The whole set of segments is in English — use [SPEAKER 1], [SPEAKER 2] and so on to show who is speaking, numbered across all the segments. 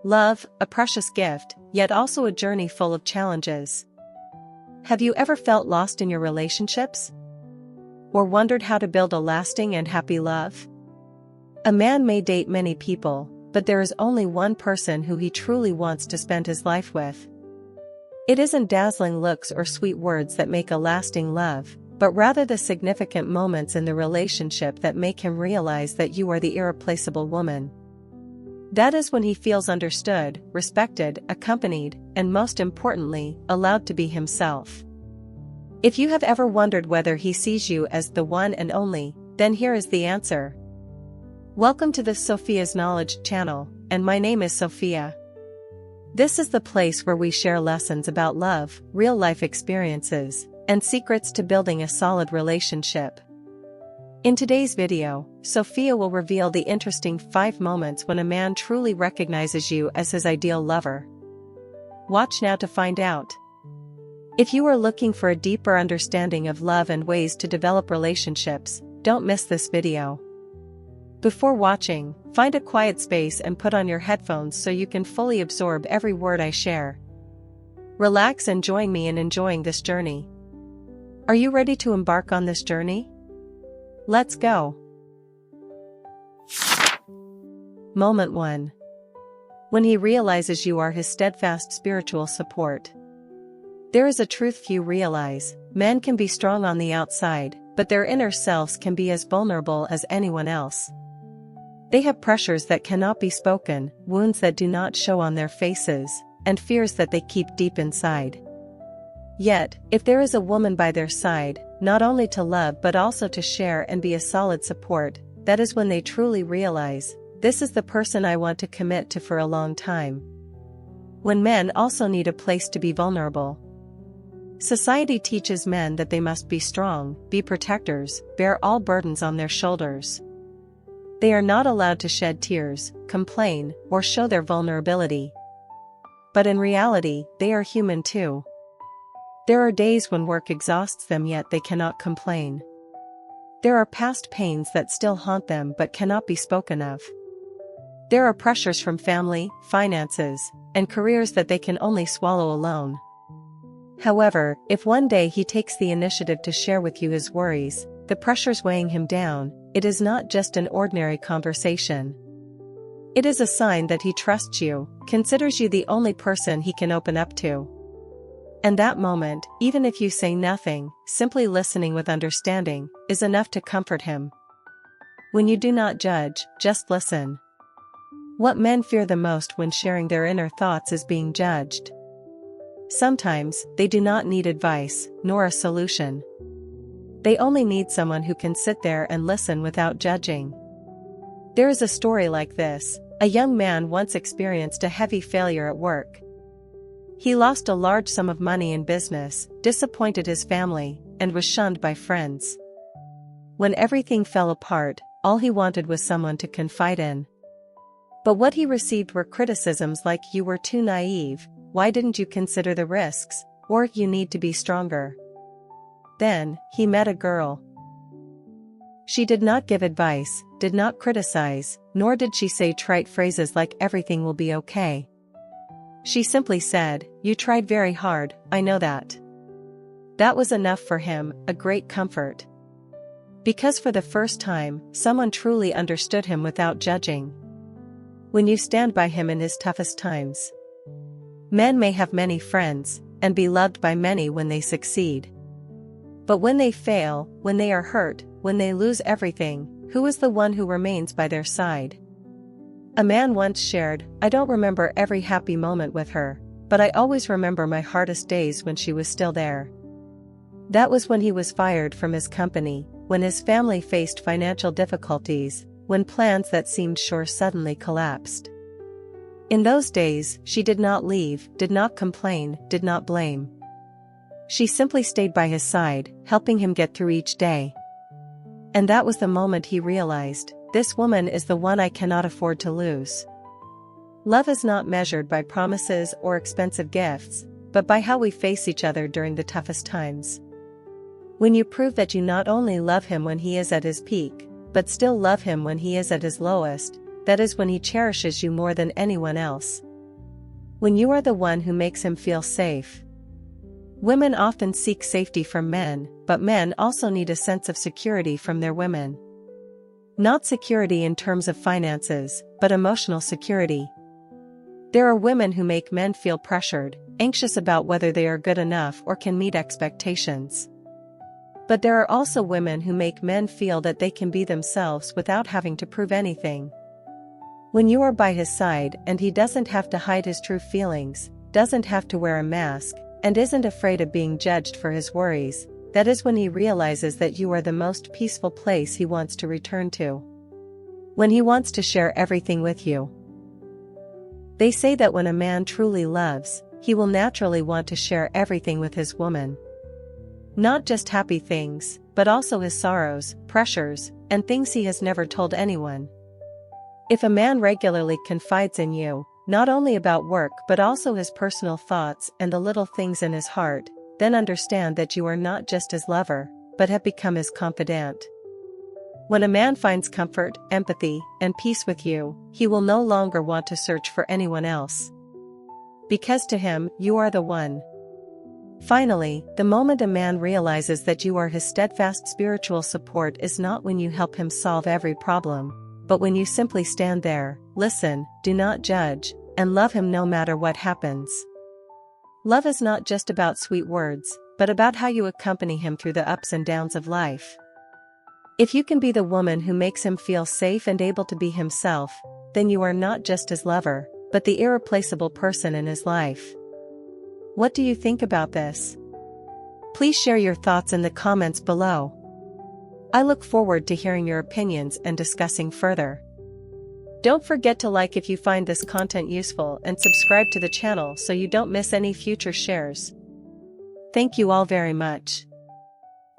[SPEAKER 1] Love, a precious gift, yet also a journey full of challenges. Have you ever felt lost in your relationships? Or wondered how to build a lasting and happy love? A man may date many people, but there is only one person who he truly wants to spend his life with. It isn't dazzling looks or sweet words that make a lasting love, but rather the significant moments in the relationship that make him realize that you are the irreplaceable woman. That is when he feels understood, respected, accompanied, and most importantly, allowed to be himself. If you have ever wondered whether he sees you as the one and only, then here is the answer. Welcome to the Sophia's Knowledge channel, and my name is Sophia. This is the place where we share lessons about love, real-life experiences, and secrets to building a solid relationship. In today's video, Sophia will reveal the interesting 5 moments when a man truly recognizes you as his ideal lover. Watch now to find out. If you are looking for a deeper understanding of love and ways to develop relationships, don't miss this video. Before watching, find a quiet space and put on your headphones so you can fully absorb every word I share. Relax and join me in enjoying this journey. Are you ready to embark on this journey? Let's go. Moment 1. When he realizes you are his steadfast spiritual support. There is a truth few realize: men can be strong on the outside, but their inner selves can be as vulnerable as anyone else. They have pressures that cannot be spoken, wounds that do not show on their faces, and fears that they keep deep inside. Yet, if there is a woman by their side, not only to love but also to share and be a solid support, that is when they truly realize, this is the person I want to commit to for a long time. When men also need a place to be vulnerable. Society teaches men that they must be strong, be protectors, bear all burdens on their shoulders. They are not allowed to shed tears, complain, or show their vulnerability. But in reality, they are human too. There are days when work exhausts them yet they cannot complain. There are past pains that still haunt them but cannot be spoken of. There are pressures from family, finances, and careers that they can only swallow alone. However, if one day he takes the initiative to share with you his worries, the pressures weighing him down, it is not just an ordinary conversation. It is a sign that he trusts you, considers you the only person he can open up to. And that moment, even if you say nothing, simply listening with understanding, is enough to comfort him. When you do not judge, just listen. What men fear the most when sharing their inner thoughts is being judged. Sometimes, they do not need advice, nor a solution. They only need someone who can sit there and listen without judging. There is a story like this. A young man once experienced a heavy failure at work. He lost a large sum of money in business, disappointed his family, and was shunned by friends. When everything fell apart, all he wanted was someone to confide in. But what he received were criticisms like, "You were too naive, why didn't you consider the risks?" or "You need to be stronger." Then, he met a girl. She did not give advice, did not criticize, nor did she say trite phrases like "everything will be okay." She simply said, "You tried very hard, I know that." That was enough for him, a great comfort. Because for the first time, someone truly understood him without judging. When you stand by him in his toughest times. Men may have many friends, and be loved by many when they succeed. But when they fail, when they are hurt, when they lose everything, who is the one who remains by their side? A man once shared, "I don't remember every happy moment with her, but I always remember my hardest days when she was still there." That was when he was fired from his company, when his family faced financial difficulties, when plans that seemed sure suddenly collapsed. In those days, she did not leave, did not complain, did not blame. She simply stayed by his side, helping him get through each day. And that was the moment he realized, this woman is the one I cannot afford to lose. Love is not measured by promises or expensive gifts, but by how we face each other during the toughest times. When you prove that you not only love him when he is at his peak, but still love him when he is at his lowest, that is when he cherishes you more than anyone else. When you are the one who makes him feel safe. Women often seek safety from men, but men also need a sense of security from their women. Not security in terms of finances, but emotional security. There are women who make men feel pressured, anxious about whether they are good enough or can meet expectations. But there are also women who make men feel that they can be themselves without having to prove anything. When you are by his side and he doesn't have to hide his true feelings, doesn't have to wear a mask, and isn't afraid of being judged for his worries, that is when he realizes that you are the most peaceful place he wants to return to. When he wants to share everything with you. They say that when a man truly loves, he will naturally want to share everything with his woman. Not just happy things, but also his sorrows, pressures, and things he has never told anyone. If a man regularly confides in you, not only about work but also his personal thoughts and the little things in his heart, then understand that you are not just his lover, but have become his confidant. When a man finds comfort, empathy, and peace with you, he will no longer want to search for anyone else. Because to him, you are the one. Finally, the moment a man realizes that you are his steadfast spiritual support is not when you help him solve every problem, but when you simply stand there, listen, do not judge, and love him no matter what happens. Love is not just about sweet words, but about how you accompany him through the ups and downs of life. If you can be the woman who makes him feel safe and able to be himself, then you are not just his lover, but the irreplaceable person in his life. What do you think about this? Please share your thoughts in the comments below. I look forward to hearing your opinions and discussing further. Don't forget to like if you find this content useful and subscribe to the channel so you don't miss any future shares. Thank you all very much.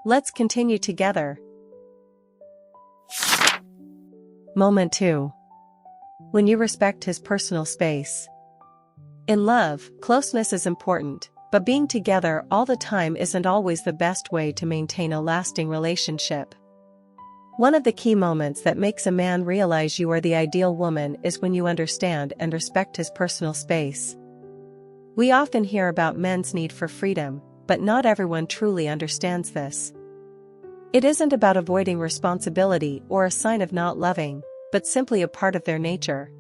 [SPEAKER 1] Let's continue together. Moment 2. When you respect his personal space. In love, closeness is important, but being together all the time isn't always the best way to maintain a lasting relationship. One of the key moments that makes a man realize you are the ideal woman is when you understand and respect his personal space. We often hear about men's need for freedom, but not everyone truly understands this. It isn't about avoiding responsibility or a sign of not loving, but simply a part of their nature.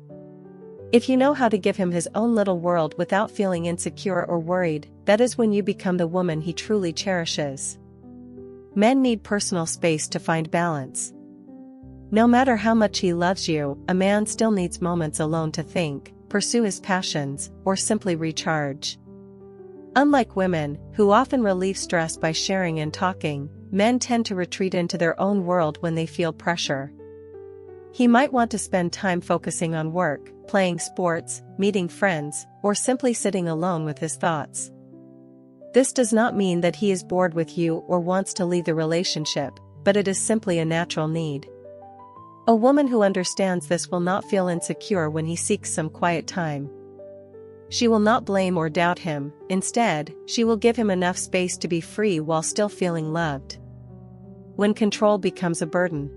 [SPEAKER 1] If you know how to give him his own little world without feeling insecure or worried, that is when you become the woman he truly cherishes. Men need personal space to find balance. No matter how much he loves you, a man still needs moments alone to think, pursue his passions, or simply recharge. Unlike women, who often relieve stress by sharing and talking, men tend to retreat into their own world when they feel pressure. He might want to spend time focusing on work, playing sports, meeting friends, or simply sitting alone with his thoughts. This does not mean that he is bored with you or wants to leave the relationship, but it is simply a natural need. A woman who understands this will not feel insecure when he seeks some quiet time. She will not blame or doubt him, instead, she will give him enough space to be free while still feeling loved. When control becomes a burden.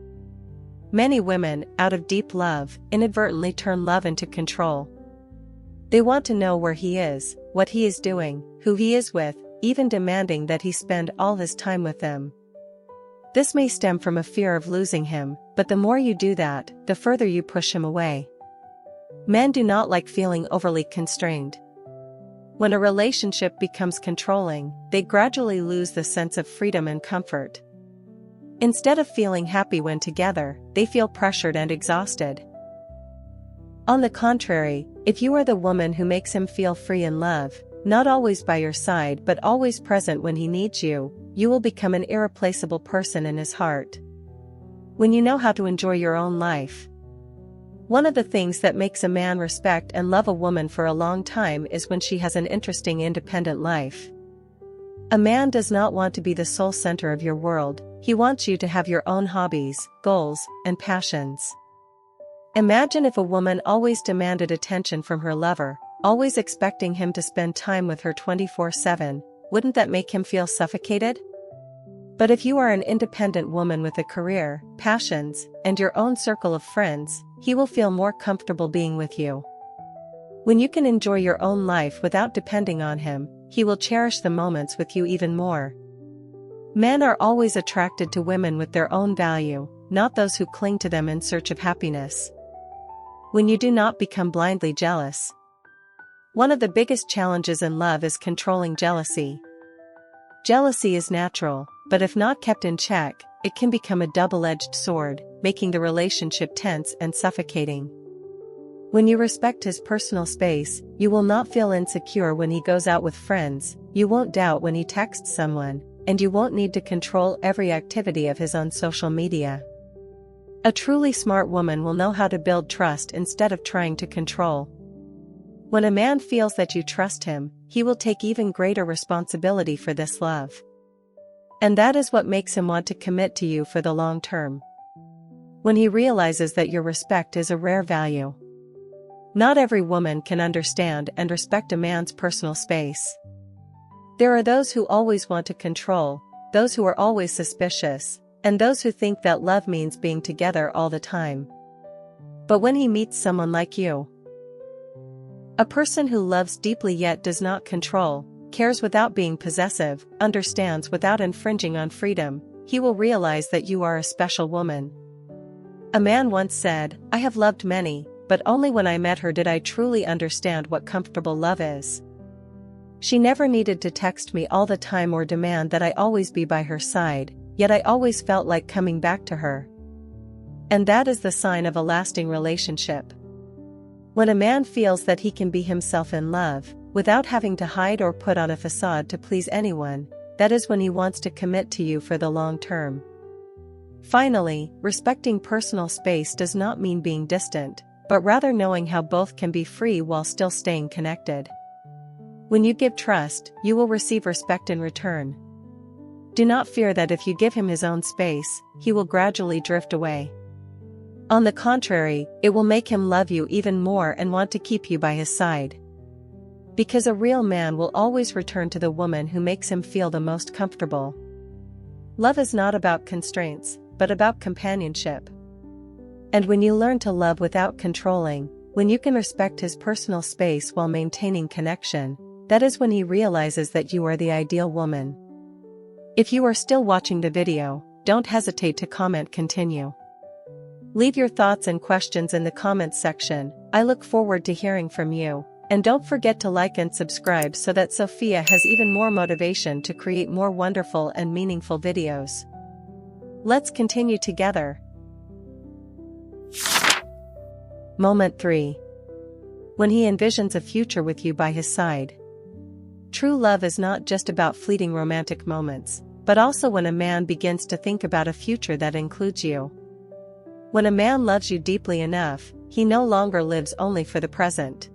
[SPEAKER 1] Many women, out of deep love, inadvertently turn love into control. They want to know where he is, what he is doing, who he is with, even demanding that he spend all his time with them. This may stem from a fear of losing him, but the more you do that, the further you push him away. Men do not like feeling overly constrained. When a relationship becomes controlling, they gradually lose the sense of freedom and comfort. Instead of feeling happy when together, they feel pressured and exhausted. On the contrary, if you are the woman who makes him feel free in love, not always by your side but always present when he needs you, you will become an irreplaceable person in his heart. When you know how to enjoy your own life. One of the things that makes a man respect and love a woman for a long time is when she has an interesting independent life. A man does not want to be the sole center of your world, he wants you to have your own hobbies, goals, and passions. Imagine if a woman always demanded attention from her lover, always expecting him to spend time with her 24/7, wouldn't that make him feel suffocated? But if you are an independent woman with a career, passions, and your own circle of friends, he will feel more comfortable being with you. When you can enjoy your own life without depending on him, he will cherish the moments with you even more. Men are always attracted to women with their own value, not those who cling to them in search of happiness. When you do not become blindly jealous. One of the biggest challenges in love is controlling jealousy. Jealousy is natural, but if not kept in check, it can become a double-edged sword, making the relationship tense and suffocating. When you respect his personal space, you will not feel insecure when he goes out with friends, you won't doubt when he texts someone, and you won't need to control every activity of his on social media. A truly smart woman will know how to build trust instead of trying to control. When a man feels that you trust him, he will take even greater responsibility for this love. And that is what makes him want to commit to you for the long term. When he realizes that your respect is a rare value. Not every woman can understand and respect a man's personal space. There are those who always want to control, those who are always suspicious, and those who think that love means being together all the time. But when he meets someone like you, a person who loves deeply yet does not control, cares without being possessive, understands without infringing on freedom, he will realize that you are a special woman. A man once said, "I have loved many, but only when I met her did I truly understand what comfortable love is. She never needed to text me all the time or demand that I always be by her side, yet I always felt like coming back to her." And that is the sign of a lasting relationship. When a man feels that he can be himself in love, without having to hide or put on a facade to please anyone, that is when he wants to commit to you for the long term. Finally, respecting personal space does not mean being distant, but rather knowing how both can be free while still staying connected. When you give trust, you will receive respect in return. Do not fear that if you give him his own space, he will gradually drift away. On the contrary, it will make him love you even more and want to keep you by his side. Because a real man will always return to the woman who makes him feel the most comfortable. Love is not about constraints, but about companionship. And when you learn to love without controlling, when you can respect his personal space while maintaining connection, that is when he realizes that you are the ideal woman. If you are still watching the video, don't hesitate to comment continue. Leave your thoughts and questions in the comments section. I look forward to hearing from you, and don't forget to like and subscribe so that Sophia has even more motivation to create more wonderful and meaningful videos. Let's continue together. Moment 3. When he envisions a future with you by his side. True love is not just about fleeting romantic moments, but also when a man begins to think about a future that includes you. When a man loves you deeply enough, he no longer lives only for the present.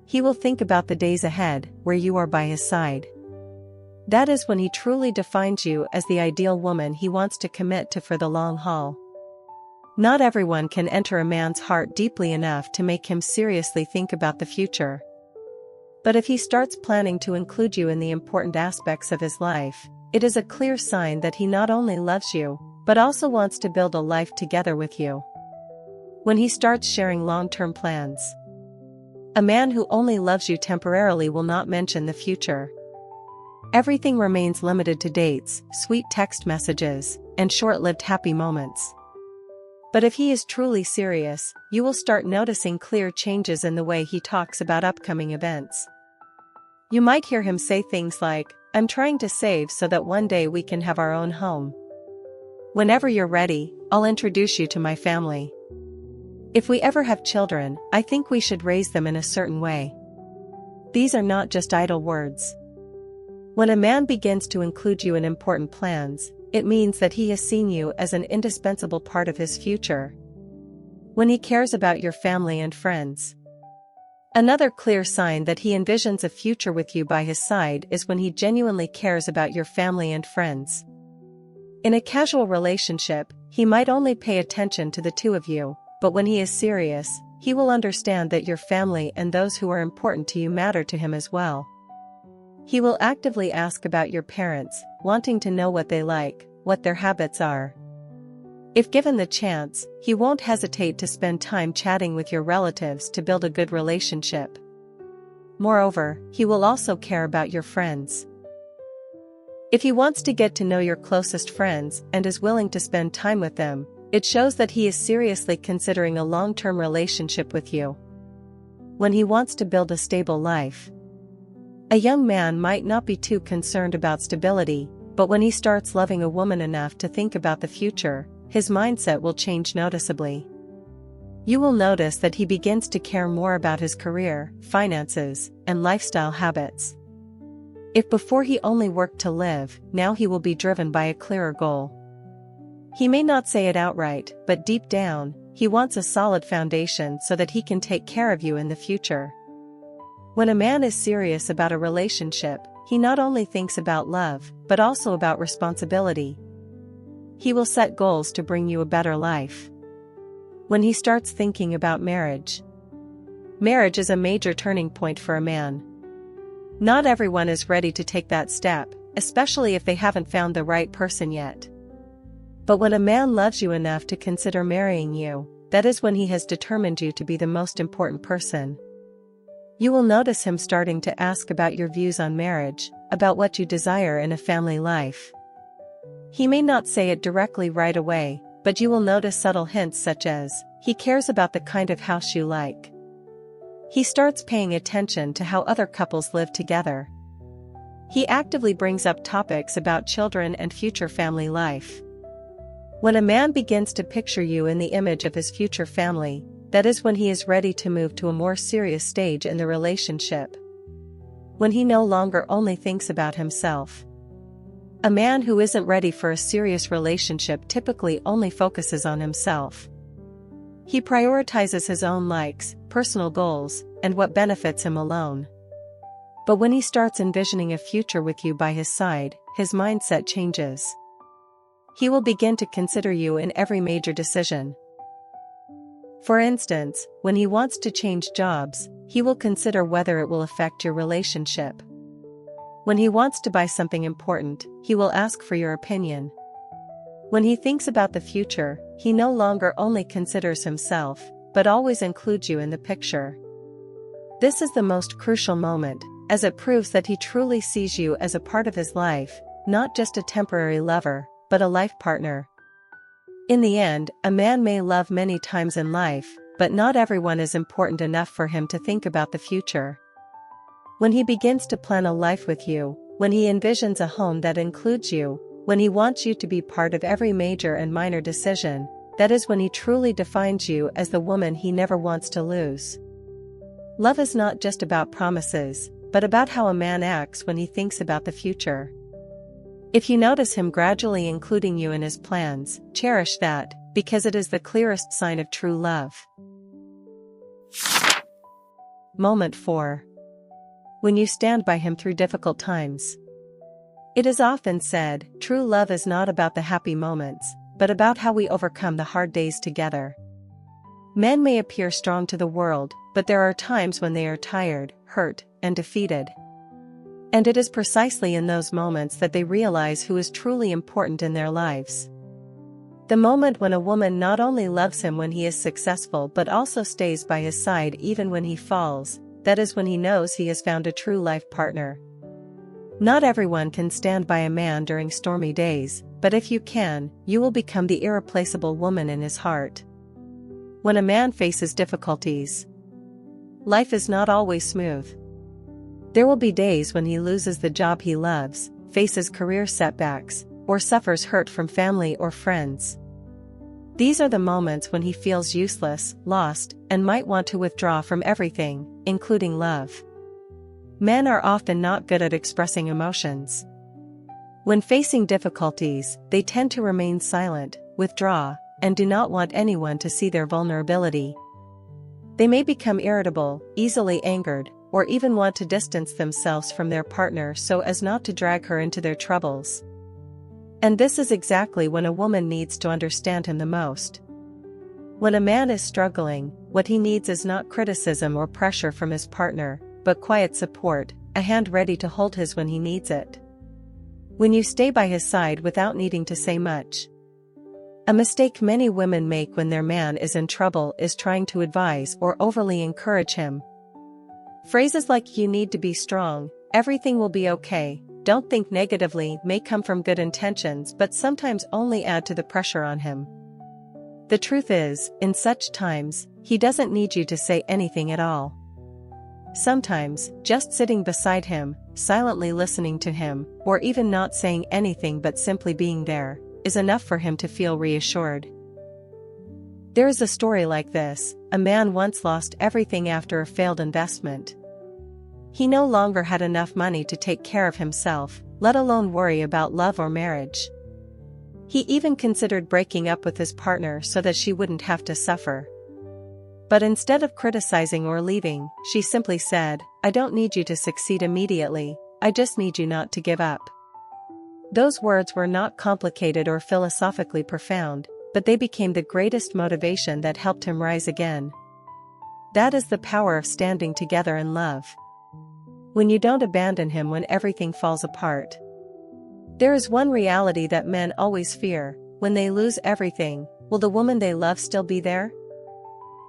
[SPEAKER 1] He will think about the days ahead, where you are by his side. That is when he truly defines you as the ideal woman he wants to commit to for the long haul. Not everyone can enter a man's heart deeply enough to make him seriously think about the future. But if he starts planning to include you in the important aspects of his life, it is a clear sign that he not only loves you, but also wants to build a life together with you. When he starts sharing long-term plans. A man who only loves you temporarily will not mention the future. Everything remains limited to dates, sweet text messages, and short-lived happy moments. But if he is truly serious, you will start noticing clear changes in the way he talks about upcoming events. You might hear him say things like, "I'm trying to save so that one day we can have our own home. Whenever you're ready, I'll introduce you to my family. If we ever have children, I think we should raise them in a certain way." These are not just idle words. When a man begins to include you in important plans, it means that he has seen you as an indispensable part of his future. When he cares about your family and friends. Another clear sign that he envisions a future with you by his side is when he genuinely cares about your family and friends. In a casual relationship, he might only pay attention to the two of you, but when he is serious, he will understand that your family and those who are important to you matter to him as well. He will actively ask about your parents, wanting to know what they like, what their habits are. If given the chance, he won't hesitate to spend time chatting with your relatives to build a good relationship. Moreover, he will also care about your friends. If he wants to get to know your closest friends and is willing to spend time with them, it shows that he is seriously considering a long-term relationship with you. When he wants to build a stable life, a young man might not be too concerned about stability, but when he starts loving a woman enough to think about the future, his mindset will change noticeably. You will notice that he begins to care more about his career, finances, and lifestyle habits. If before he only worked to live, now he will be driven by a clearer goal. He may not say it outright, but deep down, he wants a solid foundation so that he can take care of you in the future. When a man is serious about a relationship, he not only thinks about love, but also about responsibility. He will set goals to bring you a better life. When he starts thinking about marriage is a major turning point for a man. Not everyone is ready to take that step, especially if they haven't found the right person yet. But when a man loves you enough to consider marrying you, that is when he has determined you to be the most important person. You will notice him starting to ask about your views on marriage, about what you desire in a family life. He may not say it directly right away, but you will notice subtle hints such as, he cares about the kind of house you like. He starts paying attention to how other couples live together. He actively brings up topics about children and future family life. When a man begins to picture you in the image of his future family, that is when he is ready to move to a more serious stage in the relationship. When he no longer only thinks about himself. A man who isn't ready for a serious relationship typically only focuses on himself. He prioritizes his own likes, personal goals, and what benefits him alone. But when he starts envisioning a future with you by his side, his mindset changes. He will begin to consider you in every major decision. For instance, when he wants to change jobs, he will consider whether it will affect your relationship. When he wants to buy something important, he will ask for your opinion. When he thinks about the future, he no longer only considers himself, but always includes you in the picture. This is the most crucial moment, as it proves that he truly sees you as a part of his life, not just a temporary lover, but a life partner. In the end, a man may love many times in life, but not everyone is important enough for him to think about the future. When he begins to plan a life with you, when he envisions a home that includes you, when he wants you to be part of every major and minor decision, that is when he truly defines you as the woman he never wants to lose. Love is not just about promises, but about how a man acts when he thinks about the future. If you notice him gradually including you in his plans, cherish that, because it is the clearest sign of true love. Moment 4. When you stand by him through difficult times. It is often said, true love is not about the happy moments, but about how we overcome the hard days together. Men may appear strong to the world, but there are times when they are tired, hurt, and defeated. And it is precisely in those moments that they realize who is truly important in their lives. The moment when a woman not only loves him when he is successful but also stays by his side even when he falls, that is when he knows he has found a true life partner. Not everyone can stand by a man during stormy days, but if you can, you will become the irreplaceable woman in his heart. When a man faces difficulties, life is not always smooth. There will be days when he loses the job he loves, faces career setbacks, or suffers hurt from family or friends. These are the moments when he feels useless, lost, and might want to withdraw from everything, including love. Men are often not good at expressing emotions. When facing difficulties, they tend to remain silent, withdraw, and do not want anyone to see their vulnerability. They may become irritable, easily angered, or even want to distance themselves from their partner so as not to drag her into their troubles. And this is exactly when a woman needs to understand him the most. When a man is struggling, what he needs is not criticism or pressure from his partner, but quiet support, a hand ready to hold his when he needs it. When you stay by his side without needing to say much. A mistake many women make when their man is in trouble is trying to advise or overly encourage him. Phrases like "you need to be strong," "everything will be okay," "don't think negatively" may come from good intentions but sometimes only add to the pressure on him. The truth is, in such times, he doesn't need you to say anything at all. Sometimes, just sitting beside him, silently listening to him, or even not saying anything but simply being there, is enough for him to feel reassured. There is a story like this. A man once lost everything after a failed investment. He no longer had enough money to take care of himself, let alone worry about love or marriage. He even considered breaking up with his partner so that she wouldn't have to suffer. But instead of criticizing or leaving, she simply said, "I don't need you to succeed immediately, I just need you not to give up." Those words were not complicated or philosophically profound, but they became the greatest motivation that helped him rise again. That is the power of standing together in love. When you don't abandon him when everything falls apart. There is one reality that men always fear: when they lose everything, will the woman they love still be there?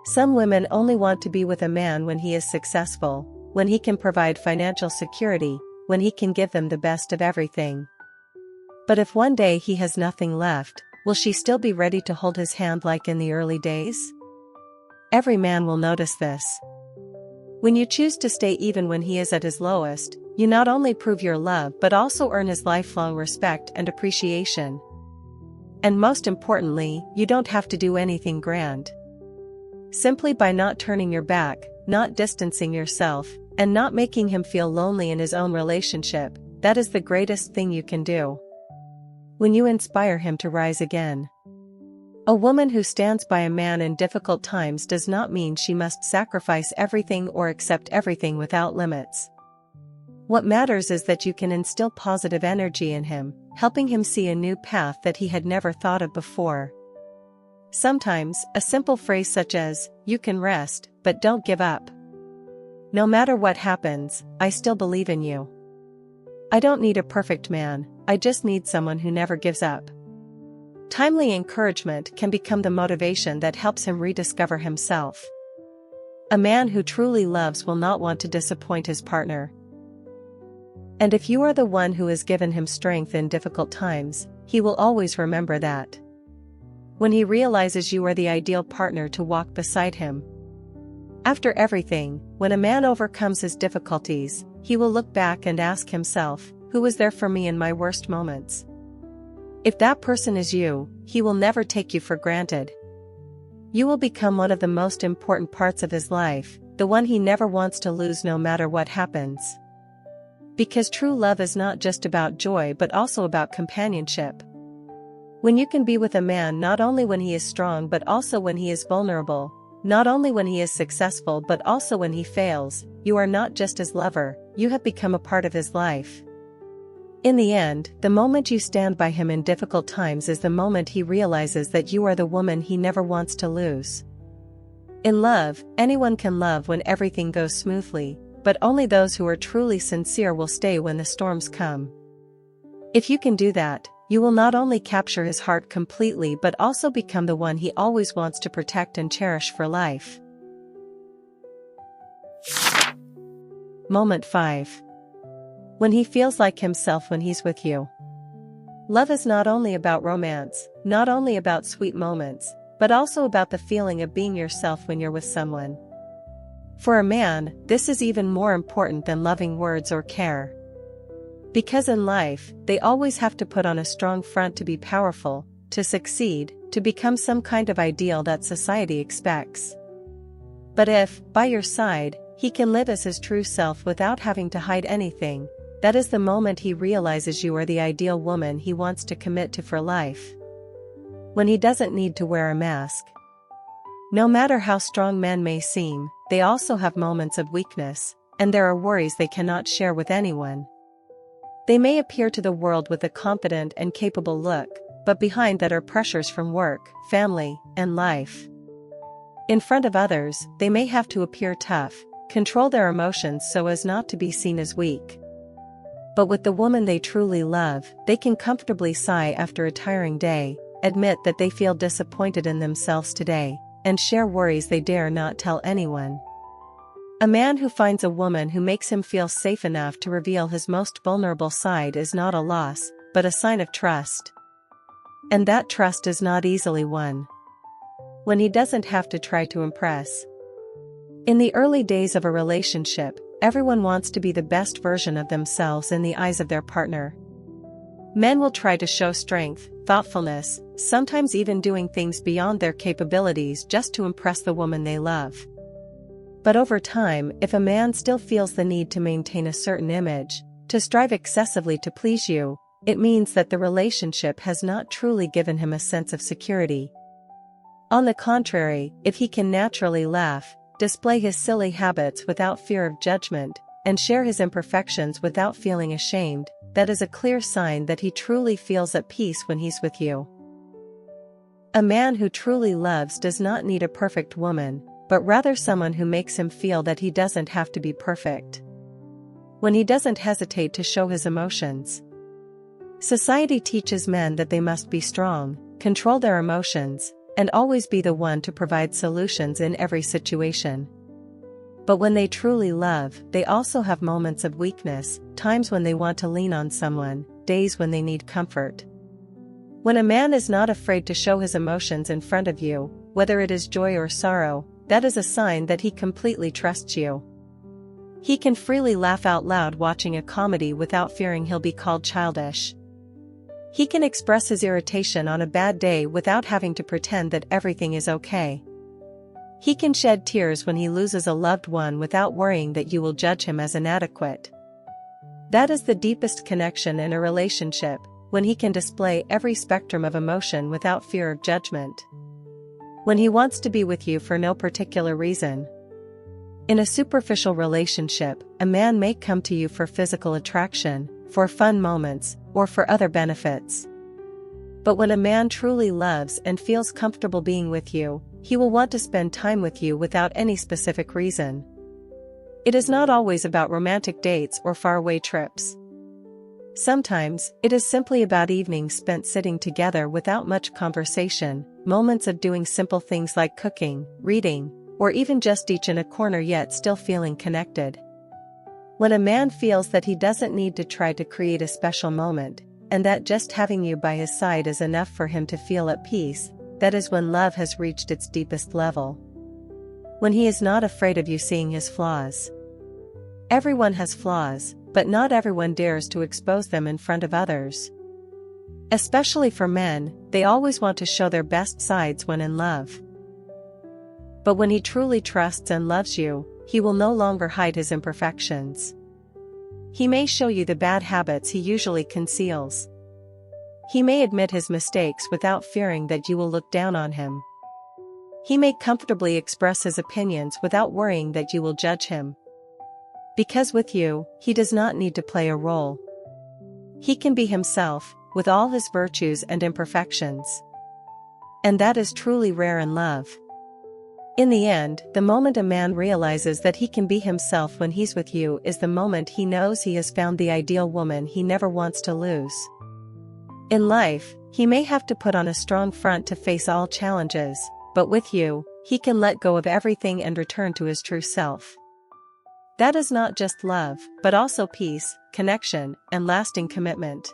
[SPEAKER 1] Some women only want to be with a man when he is successful, when he can provide financial security, when he can give them the best of everything. But if one day he has nothing left, will she still be ready to hold his hand like in the early days? Every man will notice this. When you choose to stay even when he is at his lowest, you not only prove your love but also earn his lifelong respect and appreciation. And most importantly, you don't have to do anything grand. Simply by not turning your back, not distancing yourself, and not making him feel lonely in his own relationship, that is the greatest thing you can do. When you inspire him to rise again. A woman who stands by a man in difficult times does not mean she must sacrifice everything or accept everything without limits. What matters is that you can instill positive energy in him, helping him see a new path that he had never thought of before. Sometimes, a simple phrase such as, "You can rest, but don't give up. No matter what happens, I still believe in you. I don't need a perfect man, I just need someone who never gives up." Timely encouragement can become the motivation that helps him rediscover himself. A man who truly loves will not want to disappoint his partner. And if you are the one who has given him strength in difficult times, he will always remember that. When he realizes you are the ideal partner to walk beside him. After everything, when a man overcomes his difficulties, he will look back and ask himself, "Who was there for me in my worst moments?" If that person is you, he will never take you for granted. You will become one of the most important parts of his life, the one he never wants to lose no matter what happens. Because true love is not just about joy but also about companionship. When you can be with a man not only when he is strong but also when he is vulnerable, not only when he is successful but also when he fails, you are not just his lover, you have become a part of his life. In the end, the moment you stand by him in difficult times is the moment he realizes that you are the woman he never wants to lose. In love, anyone can love when everything goes smoothly, but only those who are truly sincere will stay when the storms come. If you can do that, you will not only capture his heart completely but also become the one he always wants to protect and cherish for life. Moment 5. When he feels like himself when he's with you. Love is not only about romance, not only about sweet moments, but also about the feeling of being yourself when you're with someone. For a man, this is even more important than loving words or care. Because in life, they always have to put on a strong front to be powerful, to succeed, to become some kind of ideal that society expects. But if, by your side, he can live as his true self without having to hide anything, that is the moment he realizes you are the ideal woman he wants to commit to for life. When he doesn't need to wear a mask. No matter how strong men may seem, they also have moments of weakness, and there are worries they cannot share with anyone. They may appear to the world with a confident and capable look, but behind that are pressures from work, family, and life. In front of others, they may have to appear tough, control their emotions so as not to be seen as weak. But with the woman they truly love, they can comfortably sigh after a tiring day, admit that they feel disappointed in themselves today, and share worries they dare not tell anyone. A man who finds a woman who makes him feel safe enough to reveal his most vulnerable side is not a loss, but a sign of trust. And that trust is not easily won when he doesn't have to try to impress. In the early days of a relationship, everyone wants to be the best version of themselves in the eyes of their partner. Men will try to show strength, thoughtfulness, sometimes even doing things beyond their capabilities just to impress the woman they love. But over time, if a man still feels the need to maintain a certain image, to strive excessively to please you, it means that the relationship has not truly given him a sense of security. On the contrary, if he can naturally laugh, display his silly habits without fear of judgment, and share his imperfections without feeling ashamed, that is a clear sign that he truly feels at peace when he's with you. A man who truly loves does not need a perfect woman, but rather someone who makes him feel that he doesn't have to be perfect. When he doesn't hesitate to show his emotions. Society teaches men that they must be strong, control their emotions, and always be the one to provide solutions in every situation. But when they truly love, they also have moments of weakness, times when they want to lean on someone, days when they need comfort. When a man is not afraid to show his emotions in front of you, whether it is joy or sorrow, that is a sign that he completely trusts you. He can freely laugh out loud watching a comedy without fearing he'll be called childish. He can express his irritation on a bad day without having to pretend that everything is okay. He can shed tears when he loses a loved one without worrying that you will judge him as inadequate. That is the deepest connection in a relationship, when he can display every spectrum of emotion without fear of judgment. When he wants to be with you for no particular reason. In a superficial relationship, a man may come to you for physical attraction, for fun moments, or for other benefits. But when a man truly loves and feels comfortable being with you, he will want to spend time with you without any specific reason. It is not always about romantic dates or faraway trips. Sometimes, it is simply about evenings spent sitting together without much conversation, moments of doing simple things like cooking, reading, or even just each in a corner yet still feeling connected. When a man feels that he doesn't need to try to create a special moment, and that just having you by his side is enough for him to feel at peace, that is when love has reached its deepest level. When he is not afraid of you seeing his flaws. Everyone has flaws, but not everyone dares to expose them in front of others. Especially for men, they always want to show their best sides when in love. But when he truly trusts and loves you, he will no longer hide his imperfections. He may show you the bad habits he usually conceals. He may admit his mistakes without fearing that you will look down on him. He may comfortably express his opinions without worrying that you will judge him. Because with you, he does not need to play a role. He can be himself, with all his virtues and imperfections. And that is truly rare in love. In the end, the moment a man realizes that he can be himself when he's with you is the moment he knows he has found the ideal woman he never wants to lose. In life, he may have to put on a strong front to face all challenges, but with you, he can let go of everything and return to his true self. That is not just love, but also peace, connection, and lasting commitment.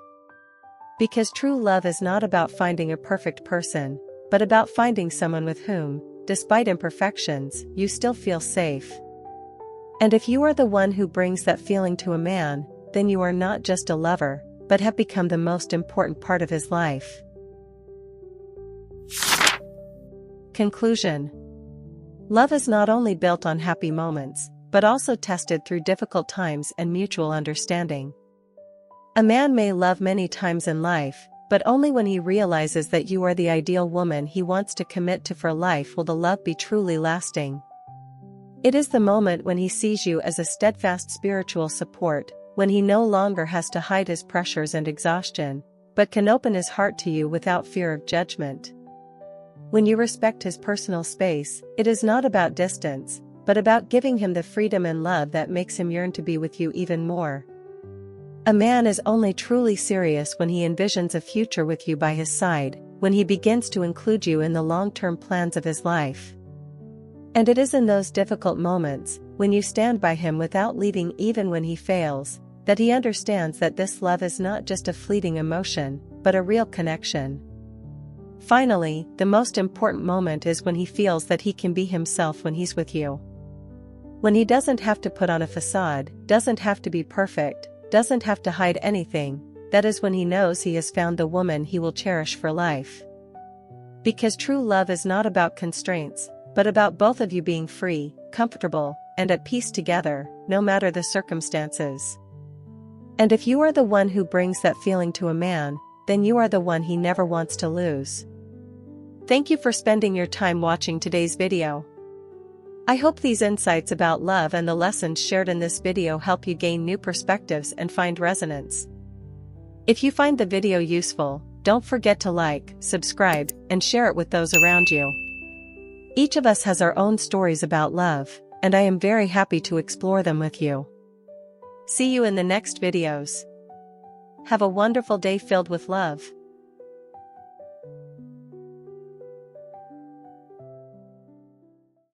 [SPEAKER 1] Because true love is not about finding a perfect person, but about finding someone with whom, despite imperfections, you still feel safe. And if you are the one who brings that feeling to a man, then you are not just a lover, but have become the most important part of his life. Conclusion. Love is not only built on happy moments, but also tested through difficult times and mutual understanding. A man may love many times in life, but only when he realizes that you are the ideal woman he wants to commit to for life will the love be truly lasting. It is the moment when he sees you as a steadfast spiritual support, when he no longer has to hide his pressures and exhaustion, but can open his heart to you without fear of judgment. When you respect his personal space, it is not about distance, but about giving him the freedom and love that makes him yearn to be with you even more. A man is only truly serious when he envisions a future with you by his side, when he begins to include you in the long-term plans of his life. And it is in those difficult moments, when you stand by him without leaving even when he fails, that he understands that this love is not just a fleeting emotion, but a real connection. Finally, the most important moment is when he feels that he can be himself when he's with you. When he doesn't have to put on a facade, doesn't have to be perfect, doesn't have to hide anything, that is when he knows he has found the woman he will cherish for life. Because true love is not about constraints, but about both of you being free, comfortable, and at peace together, no matter the circumstances. And if you are the one who brings that feeling to a man, then you are the one he never wants to lose. Thank you for spending your time watching today's video. I hope these insights about love and the lessons shared in this video help you gain new perspectives and find resonance. If you find the video useful, don't forget to like, subscribe, and share it with those around you. Each of us has our own stories about love, and I am very happy to explore them with you. See you in the next videos. Have a wonderful day filled with love.